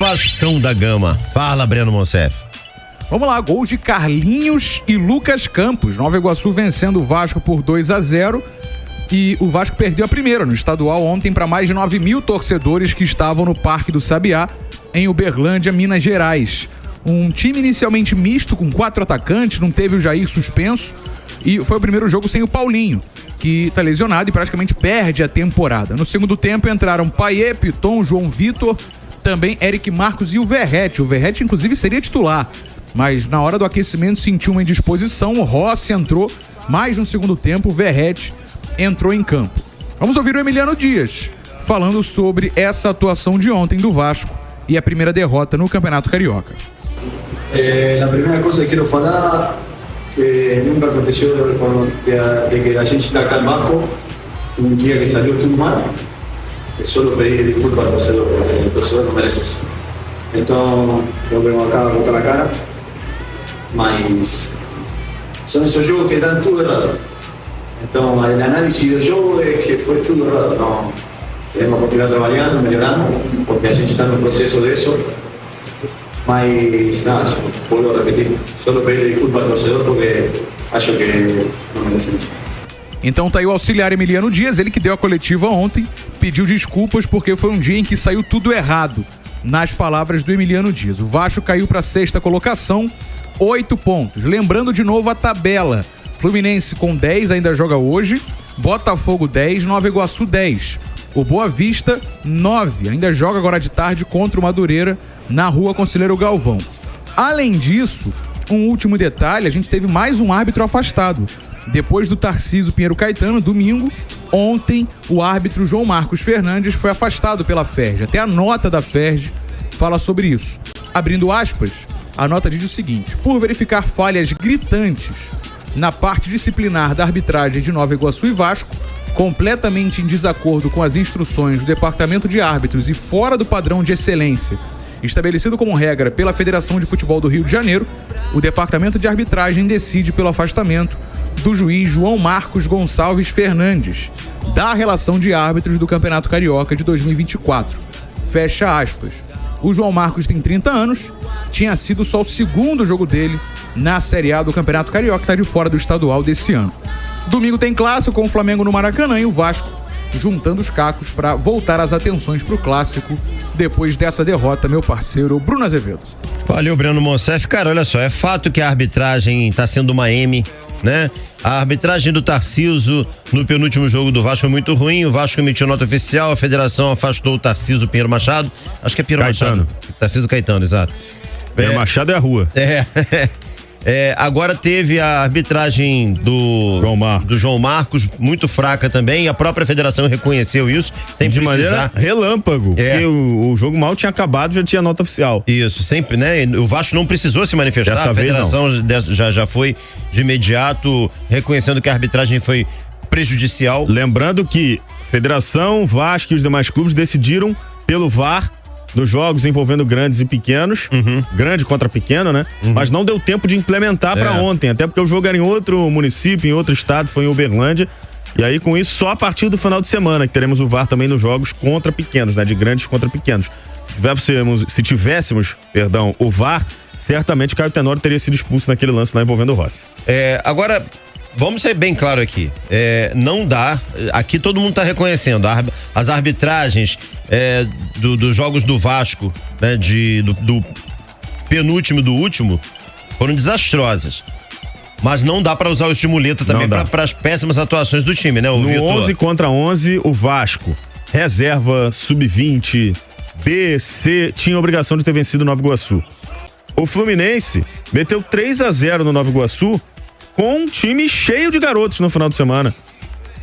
Vascão da Gama. Fala, Breno Monsef. Vamos lá, gols de Carlinhos e Lucas Campos. Nova Iguaçu vencendo o Vasco por 2-0. E o Vasco perdeu a primeira no estadual ontem para mais de 9.000 torcedores que estavam no Parque do Sabiá, em Uberlândia, Minas Gerais. Um time inicialmente misto com 4 atacantes, não teve o Jair suspenso. E foi o primeiro jogo sem o Paulinho, que tá lesionado e praticamente perde a temporada. No segundo tempo entraram Paiê, Piton, João Vitor, também Eric Marcos e o Verrete. O Verrete, inclusive, seria titular, mas na hora do aquecimento sentiu uma indisposição. O Rossi entrou, mas no segundo tempo o Verrete entrou em campo. Vamos ouvir o Emiliano Dias falando sobre essa atuação de ontem do Vasco e a primeira derrota no Campeonato Carioca. La primeira coisa que quero falar que nunca aconteceu de que a gente está acá no Vasco um dia que saiu tudo mal. Só pedir desculpas ao torcedor, porque o torcedor não merece isso. Então, eu venho acá a botar a cara, mas são esses jogos que dão tudo errado. Então, a análise do jogo é que foi tudo errado. Não, queremos continuar trabalhando, melhorando, porque a gente está no processo disso. Mas, nada, volto a repetir, só pedir desculpas ao torcedor, porque acho que não merece isso. Então tá aí o auxiliar Emiliano Dias, ele que deu a coletiva ontem, pediu desculpas porque foi um dia em que saiu tudo errado, nas palavras do Emiliano Dias. O Vasco caiu para a 6ª colocação, 8 pontos. Lembrando de novo a tabela: Fluminense com 10 ainda joga hoje, Botafogo 10, Nova Iguaçu 10. O Boa Vista 9, ainda joga agora de tarde contra o Madureira na Rua Conselheiro Galvão. Além disso, um último detalhe, a gente teve mais um árbitro afastado. Depois do Tarcísio Pinheiro Caetano, domingo, ontem, o árbitro João Marcos Fernandes foi afastado pela FERJ. Até a nota da FERJ fala sobre isso. Abrindo aspas, a nota diz o seguinte: por verificar falhas gritantes na parte disciplinar da arbitragem de Nova Iguaçu e Vasco, completamente em desacordo com as instruções do Departamento de Árbitros e fora do padrão de excelência estabelecido como regra pela Federação de Futebol do Rio de Janeiro, o Departamento de Arbitragem decide pelo afastamento do juiz João Marcos Gonçalves Fernandes da relação de árbitros do Campeonato Carioca de 2024. Fecha aspas. O João Marcos tem 30 anos, tinha sido só o 2º jogo dele na Série A do Campeonato Carioca, que está de fora do estadual desse ano. Domingo tem clássico com o Flamengo no Maracanã e o Vasco juntando os cacos para voltar as atenções para o clássico depois dessa derrota, meu parceiro Bruno Azevedo. Valeu, Breno Monsef. Cara, olha só, é fato que a arbitragem tá sendo uma M, né? A arbitragem do Tarcísio no penúltimo jogo do Vasco foi muito ruim. O Vasco emitiu nota oficial, a federação afastou o Tarcísio Pinheiro Machado. Acho que é Pinheiro Machado. Tarcísio Caetano, exato. Pinheiro Machado é a rua. Agora teve a arbitragem do João Marcos, muito fraca também, e a própria federação reconheceu isso. De maneira relâmpago, porque o jogo mal tinha acabado, já tinha nota oficial. Isso, sempre, né? O Vasco não precisou se manifestar, a federação já foi de imediato reconhecendo que a arbitragem foi prejudicial. Lembrando que Federação, Vasco e os demais clubes decidiram pelo VAR nos jogos envolvendo grandes e pequenos, grande contra pequeno, né? Mas não deu tempo de implementar para ontem, até porque o jogo era em outro município, em outro estado, foi em Uberlândia. E aí, com isso, só a partir do final de semana que teremos o VAR também nos jogos contra pequenos, né? De grandes contra pequenos. Se tivéssemos, o VAR, certamente o Caio Tenório teria sido expulso naquele lance lá envolvendo o Rossi. Agora, vamos ser bem claro aqui, não dá, aqui todo mundo está reconhecendo, as arbitragens dos jogos do Vasco, né, do penúltimo e do último, foram desastrosas. Mas não dá para usar o estimuleta também para as péssimas atuações do time, né? No 11 contra 11, o Vasco, reserva, sub-20, B, C, tinha a obrigação de ter vencido o Nova Iguaçu. O Fluminense meteu 3-0 no Nova Iguaçu, com um time cheio de garotos no final de semana.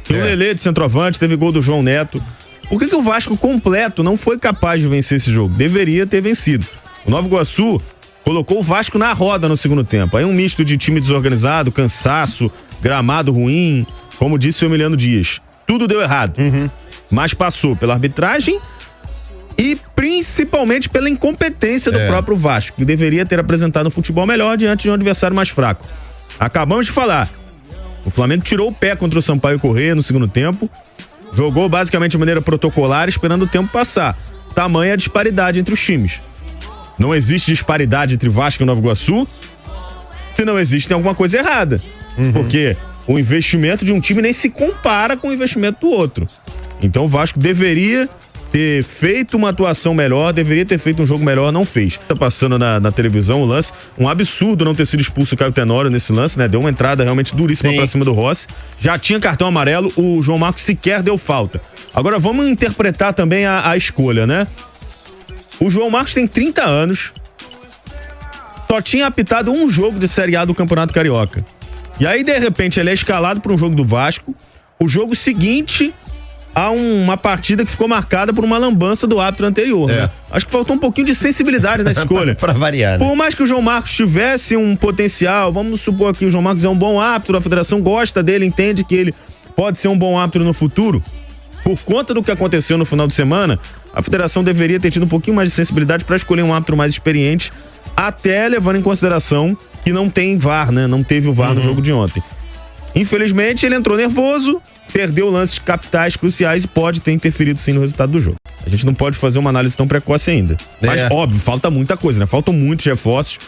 O Lelê de centroavante, teve gol do João Neto. Por que o Vasco completo não foi capaz de vencer esse jogo? Deveria ter vencido. O Nova Iguaçu colocou o Vasco na roda no segundo tempo. Aí um misto de time desorganizado, cansaço, gramado ruim, como disse o Emiliano Dias. Tudo deu errado. Mas passou pela arbitragem e principalmente pela incompetência do próprio Vasco, que deveria ter apresentado um futebol melhor diante de um adversário mais fraco. Acabamos de falar. O Flamengo tirou o pé contra o Sampaio Corrêa no segundo tempo, jogou basicamente de maneira protocolar, esperando o tempo passar. Tamanha a disparidade entre os times. não existe disparidade entre Vasco e Nova Iguaçu. Se não existe, tem alguma coisa errada. Porque o investimento de um time nem se compara com o investimento do outro. Então o Vasco deveria ter feito uma atuação melhor, deveria ter feito um jogo melhor, não fez. Tá passando na televisão o lance, um absurdo não ter sido expulso o Caio Tenório nesse lance, né? Deu uma entrada realmente duríssima pra cima do Rossi. Já tinha cartão amarelo, o João Marcos sequer deu falta. Agora vamos interpretar também a escolha, né? O João Marcos tem 30 anos, só tinha apitado um jogo de Série A do Campeonato Carioca. E aí, de repente, ele é escalado para um jogo do Vasco. O jogo seguinte a uma partida que ficou marcada por uma lambança do árbitro anterior, né? Acho que faltou um pouquinho de sensibilidade nessa escolha. Pra variar, né? Por mais que o João Marcos tivesse um potencial, vamos supor que o João Marcos é um bom árbitro, a federação gosta dele, entende que ele pode ser um bom árbitro no futuro. Por conta do que aconteceu no final de semana, a federação deveria ter tido um pouquinho mais de sensibilidade para escolher um árbitro mais experiente, até levando em consideração que não tem VAR, né? Não teve o VAR no jogo de ontem. Infelizmente, ele entrou nervoso, perdeu lances capitais, cruciais e pode ter interferido sim no resultado do jogo. A gente não pode fazer uma análise tão precoce ainda. Mas, óbvio, falta muita coisa, né? Faltam muitos reforços,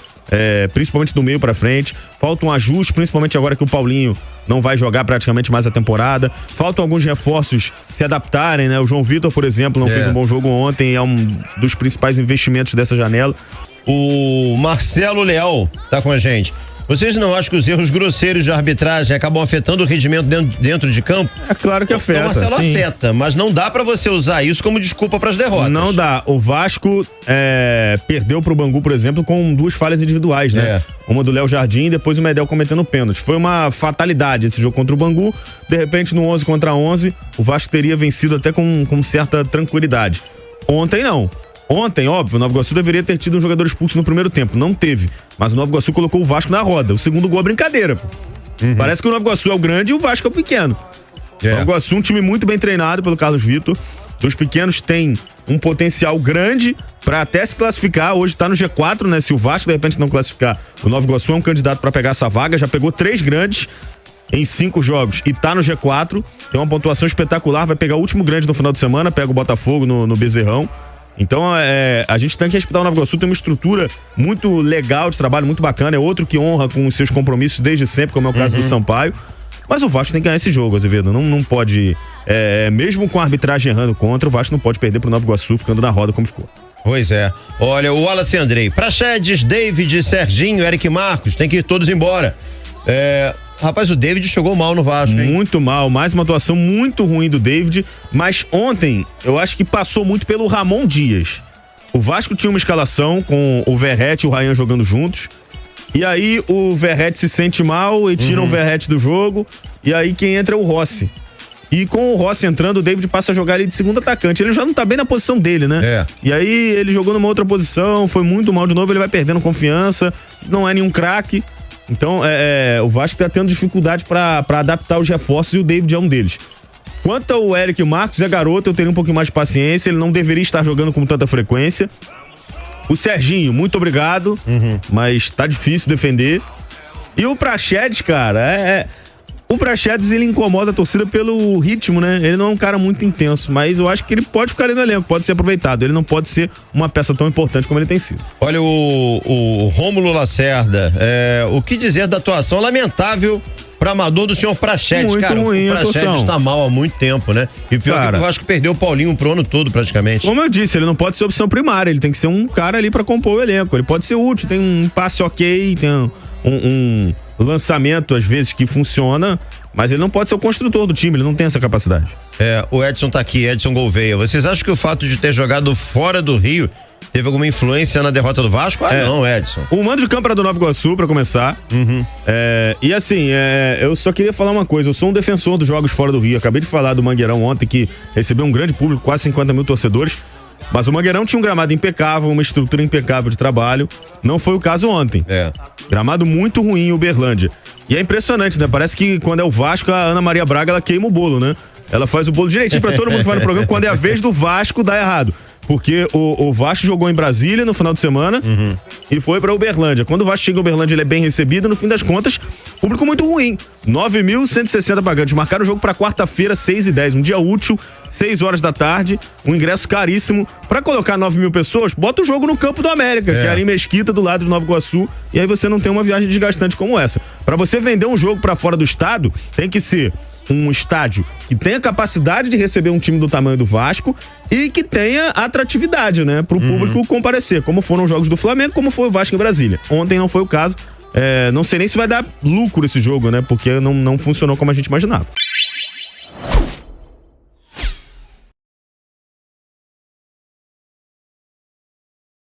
principalmente do meio pra frente. Falta um ajuste, principalmente agora que o Paulinho não vai jogar praticamente mais a temporada. Faltam alguns reforços se adaptarem, né? O João Vitor, por exemplo, não fez um bom jogo ontem, é um dos principais investimentos dessa janela. O Marcelo Leal tá com a gente. Vocês não acham que os erros grosseiros de arbitragem acabam afetando o rendimento dentro de campo? É claro que afeta. O Marcelo sim. afeta, mas não dá pra você usar isso como desculpa pras derrotas. Não dá. O Vasco perdeu pro Bangu, por exemplo, com 2 falhas individuais, né? Uma do Léo Jardim e depois o Medel cometendo pênalti. Foi uma fatalidade esse jogo contra o Bangu. De repente, no 11 contra 11, o Vasco teria vencido até com certa tranquilidade. Ontem, não. Ontem, óbvio, o Nova Iguaçu deveria ter tido um jogador expulso no primeiro tempo. Não teve. Mas o Nova Iguaçu colocou o Vasco na roda. O segundo gol é brincadeira, pô. Parece que o Nova Iguaçu é o grande e o Vasco é o pequeno. O Nova Iguaçu, um time muito bem treinado pelo Carlos Vitor. Os pequenos têm um potencial grande pra até se classificar. Hoje tá no G4, né? Se o Vasco, de repente, não classificar, o Nova Iguaçu é um candidato pra pegar essa vaga. Já pegou 3 grandes em 5 jogos e tá no G4. Tem uma pontuação espetacular. Vai pegar o último grande no final de semana. Pega o Botafogo no Bezerrão. Então, a gente tem que respeitar o Nova Iguaçu, tem uma estrutura muito legal de trabalho, muito bacana, é outro que honra com os seus compromissos desde sempre, como é o caso do Sampaio, mas o Vasco tem que ganhar esse jogo, Azevedo, não pode, mesmo com a arbitragem errando contra, o Vasco não pode perder pro Nova Iguaçu ficando na roda como ficou. Pois é. Olha, o Wallace Andrei, Praxedes, David, Serginho, Eric Marcos, tem que ir todos embora. Rapaz, o David chegou mal no Vasco, hein? Muito mal, mais uma atuação muito ruim do David, mas ontem eu acho que passou muito pelo Ramon Dias. O Vasco tinha uma escalação com o Verratti e o Ryan jogando juntos, e aí o Verratti se sente mal e tira o Verratti do jogo, e aí quem entra é o Rossi. E com o Rossi entrando, o David passa a jogar ali de segundo atacante. Ele já não tá bem na posição dele, né? E aí ele jogou numa outra posição, foi muito mal de novo, ele vai perdendo confiança, não é nenhum craque. Então, o Vasco tá tendo dificuldade pra adaptar os reforços e o David é um deles. Quanto ao Eric Marcos, é garoto, eu teria um pouquinho mais de paciência, ele não deveria estar jogando com tanta frequência. O Serginho, muito obrigado, mas tá difícil defender. E o Praxedes, cara, o Praxedes, ele incomoda a torcida pelo ritmo, né? Ele não é um cara muito intenso, mas eu acho que ele pode ficar ali no elenco, pode ser aproveitado. Ele não pode ser uma peça tão importante como ele tem sido. Olha, o Rômulo Lacerda, o que dizer da atuação lamentável para amador do senhor Praxedes, muito cara? Ruim o Praxedes tá mal há muito tempo, né? E pior que o Vasco perdeu o Paulinho pro ano todo, praticamente. Como eu disse, ele não pode ser opção primária, ele tem que ser um cara ali para compor o elenco. Ele pode ser útil, tem um passe ok, tem um lançamento, às vezes, que funciona, mas ele não pode ser o construtor do time, ele não tem essa capacidade. O Edson tá aqui, Edson Gouveia. Vocês acham que o fato de ter jogado fora do Rio teve alguma influência na derrota do Vasco? Não, Edson. O mando de campo era do Nova Iguaçu, pra começar. E assim, eu só queria falar uma coisa, eu sou um defensor dos jogos fora do Rio. Acabei de falar do Mangueirão ontem, que recebeu um grande público, quase 50 mil torcedores. Mas o Mangueirão tinha um gramado impecável, uma estrutura impecável de trabalho. Não foi o caso ontem. Gramado muito ruim em Uberlândia. E é impressionante, né? Parece que quando é o Vasco, a Ana Maria Braga, ela queima o bolo, né? Ela faz o bolo direitinho pra todo mundo que vai no programa. Quando é a vez do Vasco, dá errado. Porque o Vasco jogou em Brasília no final de semana e foi pra Uberlândia. Quando o Vasco chega em Uberlândia, ele é bem recebido. No fim das contas, público muito ruim. 9.160 pagantes. Marcaram o jogo pra quarta-feira, 6h10. Um dia útil, 6 horas da tarde, um ingresso caríssimo. Pra colocar 9 mil pessoas, bota o jogo no Campo do América, que é ali em Mesquita, do lado de Nova Iguaçu, e aí você não tem uma viagem desgastante como essa. Pra você vender um jogo pra fora do estado, tem que ser um estádio que tenha capacidade de receber um time do tamanho do Vasco e que tenha atratividade, né, pro público comparecer, como foram os jogos do Flamengo, como foi o Vasco em Brasília. Ontem não foi o caso. Não sei nem se vai dar lucro esse jogo, né, porque não funcionou como a gente imaginava.